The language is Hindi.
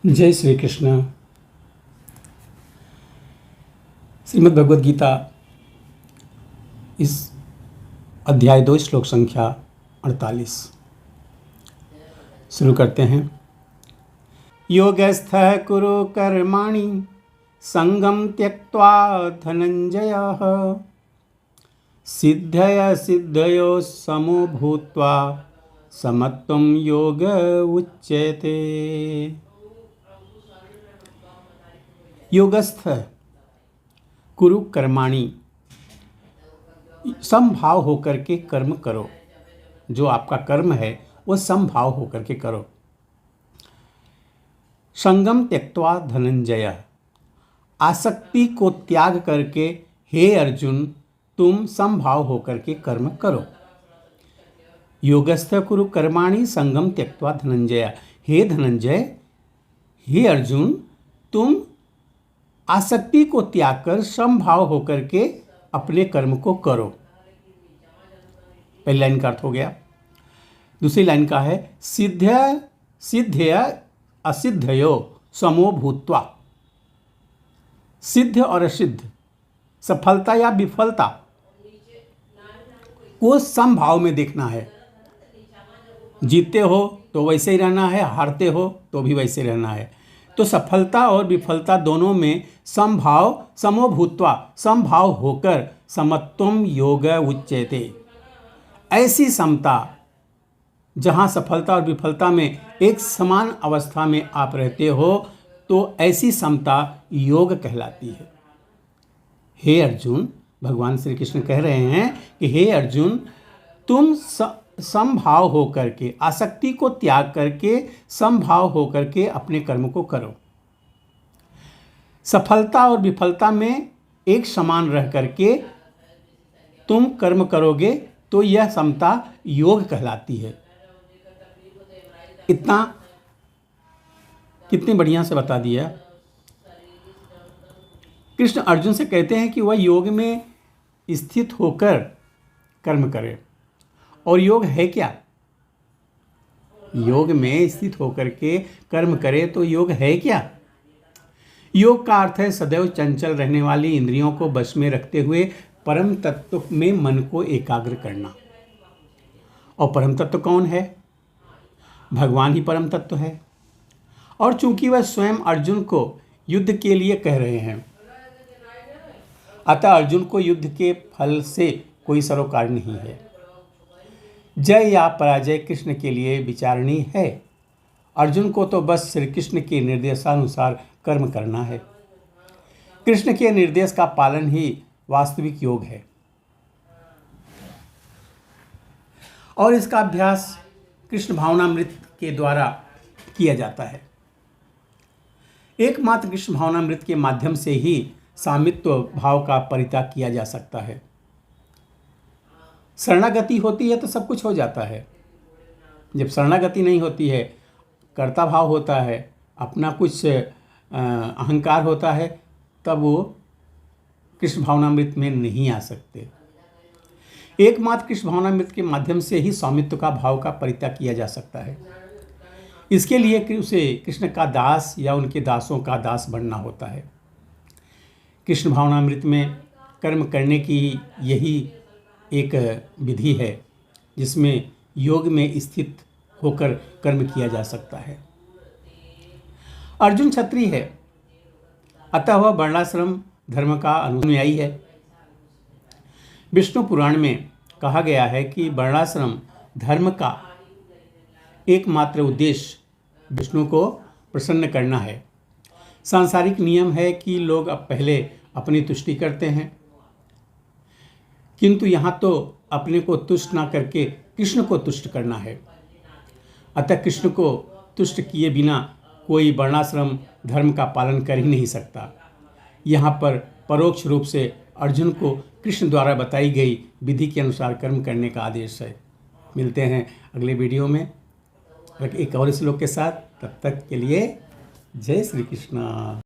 जय श्री कृष्ण। श्रीमद् भगवद गीता इस अध्याय 2 श्लोक संख्या 48 शुरू करते हैं। योगस्थः कुरु कर्माणि संगम त्यक्त्वा धनंजयः सिद्धय सिद्धयो समो भूत्वा समत्वं योग उच्यते। योगस्थ कुरु कर्माणि, समभाव होकर के कर्म करो। जो आपका कर्म है वो समभाव होकर के करो। संगम त्यक्त्वा धनंजय, आसक्ति को त्याग करके हे अर्जुन तुम समभाव होकर के कर्म करो। योगस्थ कुरु कर्माणि संगम त्यक्त्वा धनंजय, हे धनंजय, हे अर्जुन तुम आसक्ति को त्याग कर समभाव होकर के अपने कर्म को करो। पहली लाइन का अर्थ हो गया। दूसरी लाइन का है सिद्धय असिद्धयो समो भूत्वा। सिद्ध और असिद्ध, सफलता या विफलता को समभाव में देखना है। जीतते हो तो वैसे ही रहना है, हारते हो तो भी वैसे रहना है। तो सफलता और विफलता दोनों में समभाव, समो भूत्वा, समभाव होकर समत्वम योग उच्यते। ऐसी समता जहाँ सफलता और विफलता में एक समान अवस्था में आप रहते हो तो ऐसी समता योग कहलाती है। हे अर्जुन, भगवान श्री कृष्ण कह रहे हैं कि हे अर्जुन तुम समभाव होकर के, आसक्ति को त्याग करके समभाव होकर के अपने कर्म को करो। सफलता और विफलता में एक समान रह करके तुम कर्म करोगे तो यह समता योग कहलाती है। इतना कितनी बढ़िया से बता दिया। कृष्ण अर्जुन से कहते हैं कि वह योग में स्थित होकर कर्म करे। और योग है क्या? योग में स्थित होकर के कर्म करे तो योग है क्या? योग का अर्थ है सदैव चंचल रहने वाली इंद्रियों को वश में रखते हुए परम तत्व में मन को एकाग्र करना। और परम तत्व कौन है? भगवान ही परम तत्व है। और चूंकि वह स्वयं अर्जुन को युद्ध के लिए कह रहे हैं, अतः अर्जुन को युद्ध के फल से कोई सरोकार नहीं है। जय या पराजय कृष्ण के लिए विचारणी है। अर्जुन को तो बस श्री कृष्ण के निर्देशानुसार कर्म करना है। कृष्ण के निर्देश का पालन ही वास्तविक योग है। और इसका अभ्यास कृष्ण भावनामृत के द्वारा किया जाता है। एकमात्र कृष्ण भावनामृत के माध्यम से ही सामित्व भाव का परित्याग किया जा सकता है। शरणागति होती है तो सब कुछ हो जाता है। जब शरणागति नहीं होती है, कर्ता भाव होता है, अपना कुछ अहंकार होता है, तब वो कृष्ण भावनामृत में नहीं आ सकते। एकमात्र कृष्ण भावनामृत के माध्यम से ही स्वामित्व का भाव का परित्याग किया जा सकता है। इसके लिए उसे कृष्ण का दास या उनके दासों का दास बनना होता है। कृष्ण भावनामृत में कर्म करने की यही एक विधि है जिसमें योग में स्थित होकर कर्म किया जा सकता है। अर्जुन क्षत्रिय है, अतः वह वर्णाश्रम धर्म का अनुयायी है। विष्णु पुराण में कहा गया है कि वर्णाश्रम धर्म का एकमात्र उद्देश्य विष्णु को प्रसन्न करना है। सांसारिक नियम है कि लोग अब पहले अपनी तुष्टि करते हैं, किंतु यहाँ तो अपने को तुष्ट ना करके कृष्ण को तुष्ट करना है। अतः कृष्ण को तुष्ट किए बिना कोई वर्णाश्रम धर्म का पालन कर ही नहीं सकता। यहाँ पर परोक्ष रूप से अर्जुन को कृष्ण द्वारा बताई गई विधि के अनुसार कर्म करने का आदेश है। मिलते हैं अगले वीडियो में एक और श्लोक के साथ। तब तक के लिए जय श्री कृष्ण।